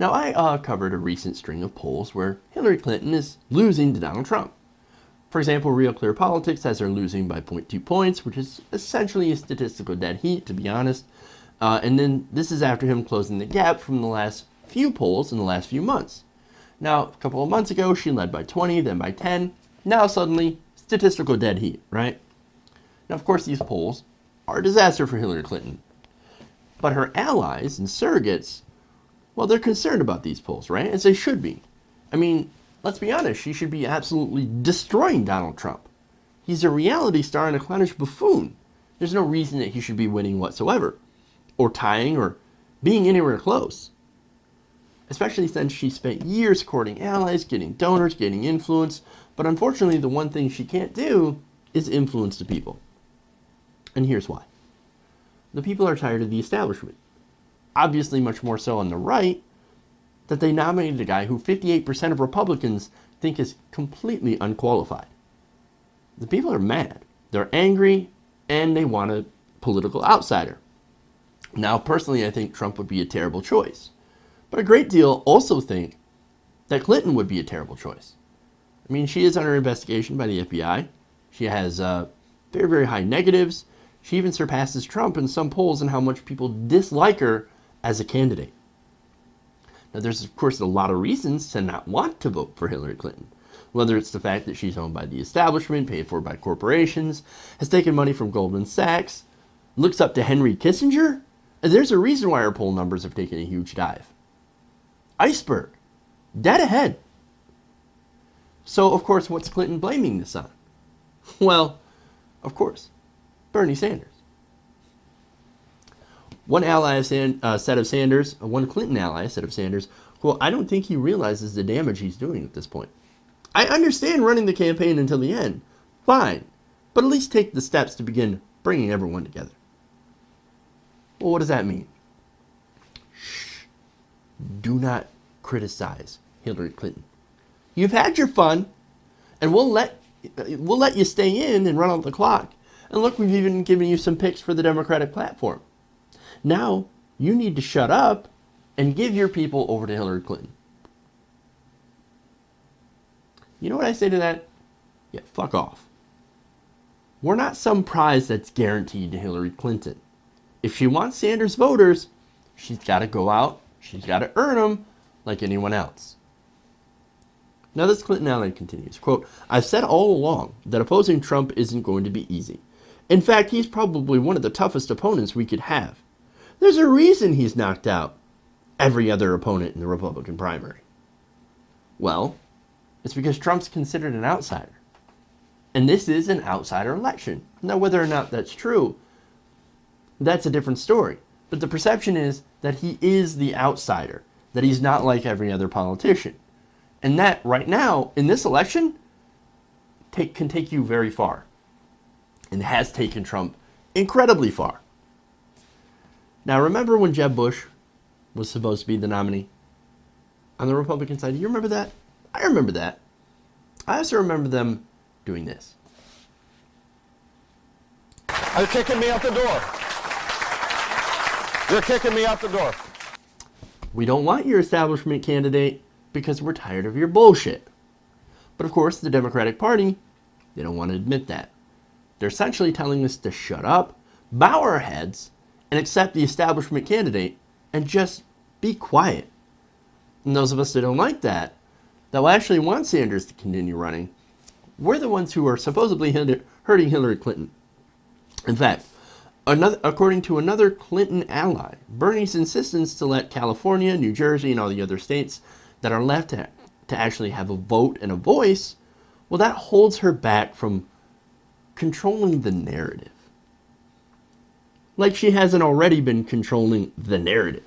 Now, I covered a recent string of polls where Hillary Clinton is losing to Donald Trump. For example, Real Clear Politics has her losing by 0.2 points, which is essentially a statistical dead heat, to be honest. And then this is after him closing the gap from the last few polls in the last few months. Now, a couple of months ago, she led by 20, then by 10. Now, suddenly, statistical dead heat, right? Now, of course, these polls are a disaster for Hillary Clinton. But her allies and surrogates, well, they're concerned about these polls, right? As they should be. I mean, let's be honest, she should be absolutely destroying Donald Trump. He's a reality star and a clownish buffoon. There's no reason that he should be winning whatsoever, or tying, or being anywhere close. Especially since she spent years courting allies, getting donors, getting influence, but unfortunately the one thing she can't do is influence the people. And here's why. The people are tired of the establishment. Obviously much more so on the right, that they nominated a guy who 58% of Republicans think is completely unqualified. The people are mad. They're angry, and they want a political outsider. Now, personally, I think Trump would be a terrible choice. But a great deal also think that Clinton would be a terrible choice. I mean, she is under investigation by the FBI. She has very, very high negatives. She even surpasses Trump in some polls in how much people dislike her as a candidate. Now, there's, of course, a lot of reasons to not want to vote for Hillary Clinton. Whether it's the fact that she's owned by the establishment, paid for by corporations, has taken money from Goldman Sachs, looks up to Henry Kissinger, and there's a reason why her poll numbers have taken a huge dive. Iceberg. Dead ahead. So, of course, what's Clinton blaming this on? Well, of course, Bernie Sanders. One ally said of Sanders, one Clinton ally said of Sanders, well, I don't think he realizes the damage he's doing at this point. I understand running the campaign until the end. Fine. But at least take the steps to begin bringing everyone together. Well, what does that mean? Shh. Do not criticize Hillary Clinton. You've had your fun, and we'll let you stay in and run out the clock. And look, we've even given you some picks for the Democratic platform. Now, you need to shut up and give your people over to Hillary Clinton. You know what I say to that? Yeah, fuck off. We're not some prize that's guaranteed to Hillary Clinton. If she wants Sanders voters, she's got to go out, she's got to earn them like anyone else. Now this Clinton ally continues, quote, I've said all along that opposing Trump isn't going to be easy. In fact, he's probably one of the toughest opponents we could have. There's a reason he's knocked out every other opponent in the Republican primary. Well, it's because Trump's considered an outsider. And this is an outsider election. Now, whether or not that's true, that's a different story. But the perception is that he is the outsider, that he's not like every other politician. And that, right now, in this election, can take you very far. And has taken Trump incredibly far. Now, remember when Jeb Bush was supposed to be the nominee on the Republican side? Do you remember that? I remember that. I also remember them doing this. They're kicking me out the door. They're kicking me out the door. We don't want your establishment candidate because we're tired of your bullshit. But of course, the Democratic Party, they don't want to admit that. They're essentially telling us to shut up, bow our heads, and accept the establishment candidate and just be quiet. And those of us that don't like that will actually want Sanders to continue running, we're the ones who are supposedly hurting Hillary Clinton. In fact, according to another Clinton ally, Bernie's insistence to let California, New Jersey, and all the other states that are left to actually have a vote and a voice, well, that holds her back from controlling the narrative. Like she hasn't already been controlling the narrative.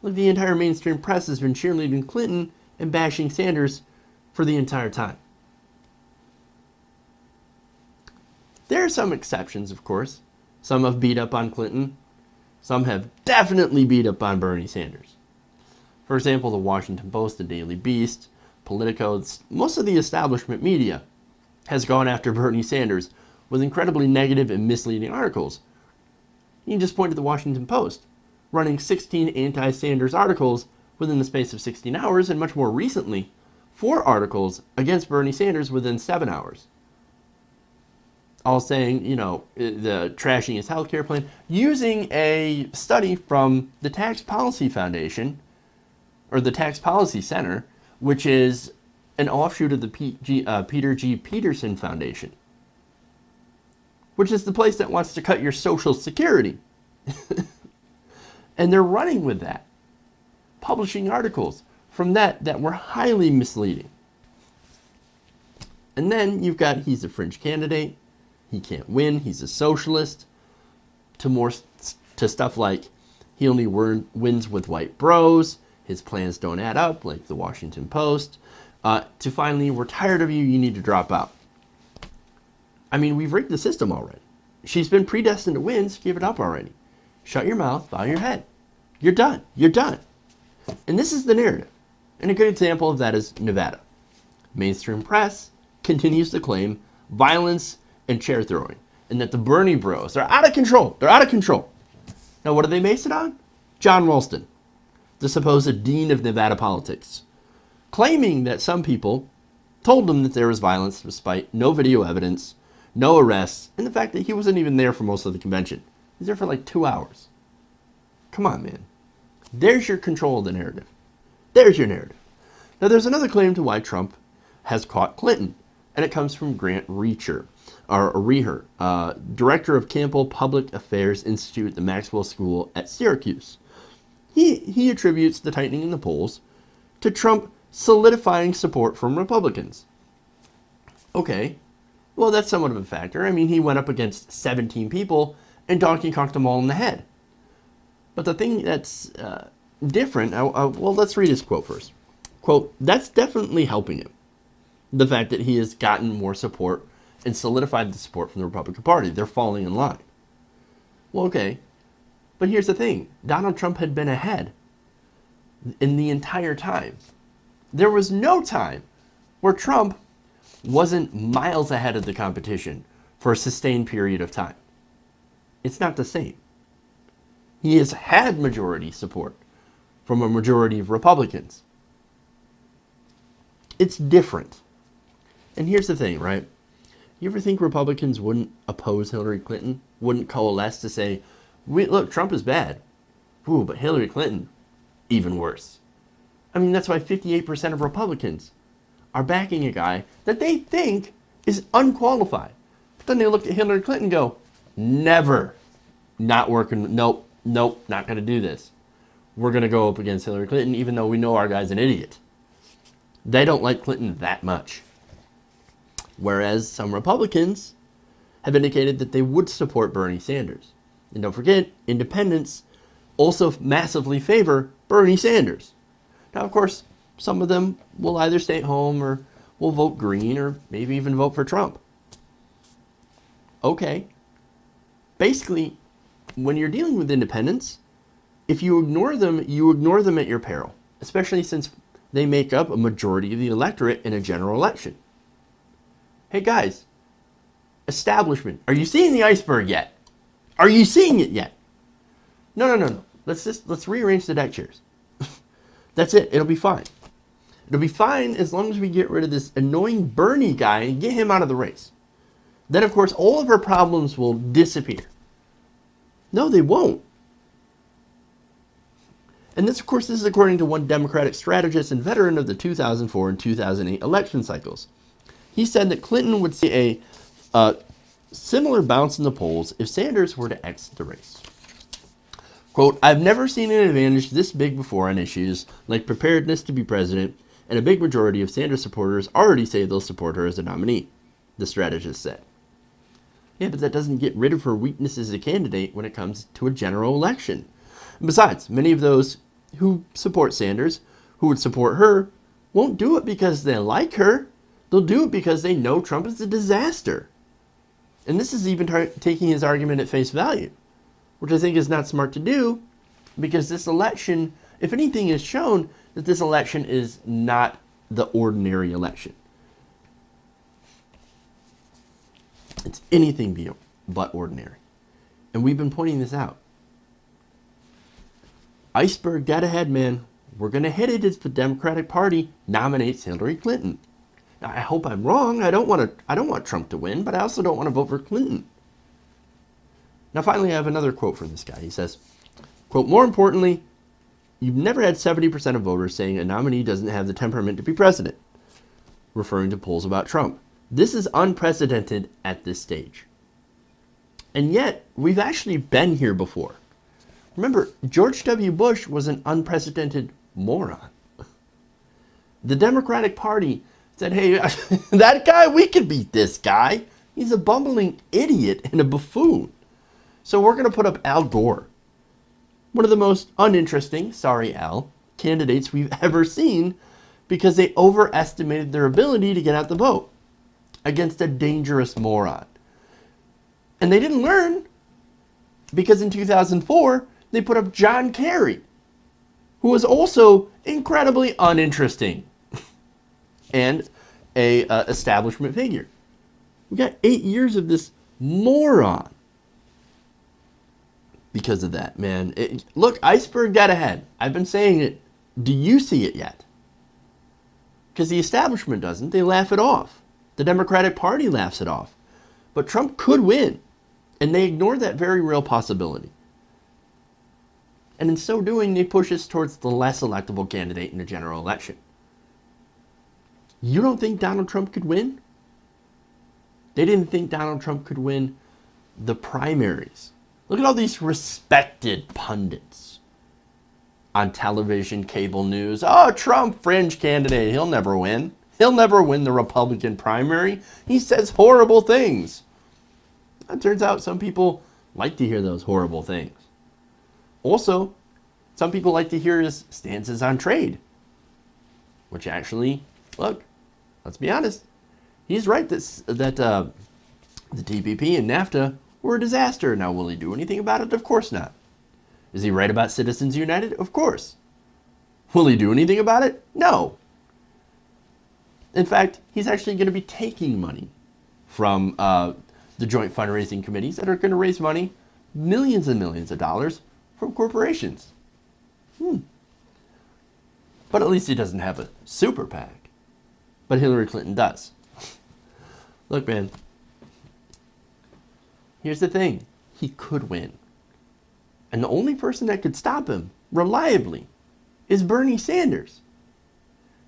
Like the entire mainstream press has been cheerleading Clinton and bashing Sanders for the entire time. There are some exceptions, of course. Some have beat up on Clinton. Some have definitely beat up on Bernie Sanders. For example, the Washington Post, the Daily Beast, Politico, most of the establishment media has gone after Bernie Sanders with incredibly negative and misleading articles. You can just point to the Washington Post, running 16 anti-Sanders articles within the space of 16 hours, and much more recently, 4 articles against Bernie Sanders within 7 hours. All saying, the trashing his healthcare plan, using a study from the Tax Policy Foundation, or the Tax Policy Center, which is an offshoot of the Peter G. Peterson Foundation, which is the place that wants to cut your Social Security. And they're running with that, publishing articles from that were highly misleading. And then you've got, he's a fringe candidate, he can't win, he's a socialist, to stuff like he only wins with white bros, his plans don't add up, like the Washington Post, to finally, we're tired of you, you need to drop out. I mean, we've rigged the system already. She's been predestined to win, so give it up already. Shut your mouth, bow your head. You're done. You're done. And this is the narrative. And a good example of that is Nevada. Mainstream press continues to claim violence and chair throwing, and that the Bernie bros are out of control. They're out of control. Now, what do they base it on? John Ralston, the supposed dean of Nevada politics, claiming that some people told them that there was violence despite no video evidence, no arrests, and the fact that he wasn't even there for most of the convention. He was there for like 2 hours. Come on, man. There's your control of the narrative. There's your narrative. Now, there's another claim to why Trump has caught Clinton, and it comes from Grant Reacher, director of Campbell Public Affairs Institute at the Maxwell School at Syracuse. He attributes the tightening in the polls to Trump solidifying support from Republicans. Okay, well, that's somewhat of a factor. I mean, he went up against 17 people and Donkey conked them all in the head. But the thing that's different, well, let's read his quote first. Quote, that's definitely helping him. The fact that he has gotten more support and solidified the support from the Republican Party. They're falling in line. Well, okay. But here's the thing. Donald Trump had been ahead in the entire time. There was no time where Trump wasn't miles ahead of the competition for a sustained period of time. It's not the same. He has had majority support from a majority of Republicans. It's different. And here's the thing, right? You ever think Republicans wouldn't oppose Hillary Clinton? Wouldn't coalesce to say, look, Trump is bad. Ooh, but Hillary Clinton, even worse. I mean, that's why 58% of Republicans are backing a guy that they think is unqualified. But then they look at Hillary Clinton and go, never. Not working. Nope, not going to do this. We're going to go up against Hillary Clinton, even though we know our guy's an idiot. They don't like Clinton that much. Whereas some Republicans have indicated that they would support Bernie Sanders. And don't forget, independents also massively favor Bernie Sanders. Now, of course, some of them will either stay at home or will vote green or maybe even vote for Trump. Okay. Basically, when you're dealing with independents, if you ignore them at your peril, especially since they make up a majority of the electorate in a general election. Hey guys, establishment, are you seeing the iceberg yet? Are you seeing it yet? No. Let's rearrange the deck chairs. That's it. It'll be fine. It'll be fine as long as we get rid of this annoying Bernie guy and get him out of the race. Then, of course, all of our problems will disappear. No, they won't. And this, of course, is according to one Democratic strategist and veteran of the 2004 and 2008 election cycles. He said that Clinton would see a similar bounce in the polls if Sanders were to exit the race. Quote, I've never seen an advantage this big before on issues like preparedness to be president, and a big majority of Sanders supporters already say they'll support her as a nominee, the strategist said. Yeah, but that doesn't get rid of her weakness as a candidate when it comes to a general election. And besides, many of those who support Sanders, who would support her, won't do it because they like her. They'll do it because they know Trump is a disaster. And this is even taking his argument at face value, which I think is not smart to do, because this election, if anything, is shown that this election is not the ordinary election. It's anything but ordinary. And we've been pointing this out. Iceberg dead ahead, man. we're going to hit it if the Democratic Party nominates Hillary Clinton. Now, I hope I'm wrong. I don't want Trump to win, but I also don't want to vote for Clinton. Now, finally, I have another quote from this guy. He says, quote, more importantly, you've never had 70% of voters saying a nominee doesn't have the temperament to be president, referring to polls about Trump. This is unprecedented at this stage. And yet, we've actually been here before. Remember, George W. Bush was an unprecedented moron. The Democratic Party said, hey, that guy, we can beat this guy. He's a bumbling idiot and a buffoon. So we're going to put up Al Gore, one of the most uninteresting, sorry Al, candidates we've ever seen because they overestimated their ability to get out the vote against a dangerous moron. And they didn't learn because in 2004, they put up John Kerry, who was also incredibly uninteresting and a establishment figure. We got 8 years of this moron because of that, man. Look, iceberg got ahead. I've been saying it. Do you see it yet? Because the establishment doesn't. They laugh it off. The Democratic Party laughs it off. But Trump could win, and they ignore that very real possibility. And in so doing, they push us towards the less electable candidate in a general election. You don't think Donald Trump could win? They didn't think Donald Trump could win the primaries. Look at all these respected pundits on television, cable news. Oh, Trump, fringe candidate. He'll never win. He'll never win the Republican primary. He says horrible things. It turns out some people like to hear those horrible things. Also, some people like to hear his stances on trade. Which actually, look, let's be honest. He's right that the TPP and NAFTA were a disaster. Now, will he do anything about it? Of course not. Is he right about Citizens United? Of course. Will he do anything about it? No. In fact, he's actually going to be taking money from the joint fundraising committees that are going to raise money, millions and millions of dollars, from corporations. But at least he doesn't have a super PAC. But Hillary Clinton does. Look, man. Here's the thing. He could win. And the only person that could stop him, reliably, is Bernie Sanders.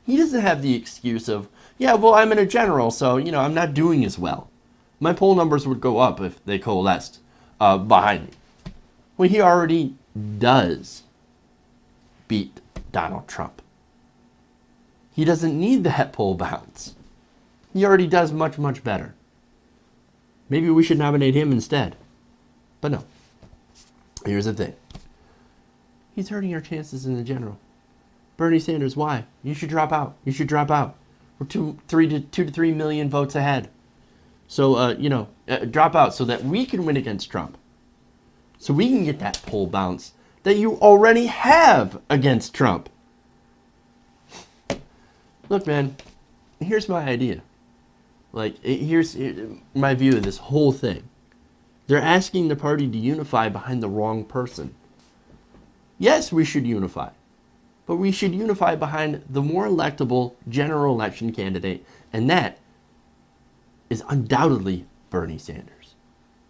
He doesn't have the excuse of, yeah, well, I'm in a general, so, I'm not doing as well. My poll numbers would go up if they coalesced behind me. Well, he already does beat Donald Trump. He doesn't need that poll bounce. He already does much, much better. Maybe we should nominate him instead. But no. Here's the thing. He's hurting our chances in the general. Bernie Sanders, why? You should drop out. You should drop out. We're 2 to 3 million votes ahead. So, drop out so that we can win against Trump. So we can get that poll bounce that you already have against Trump. Look, man, here's my idea. Here's my view of this whole thing. They're asking the party to unify behind the wrong person. Yes, we should unify. But we should unify behind the more electable general election candidate, and that is undoubtedly Bernie Sanders.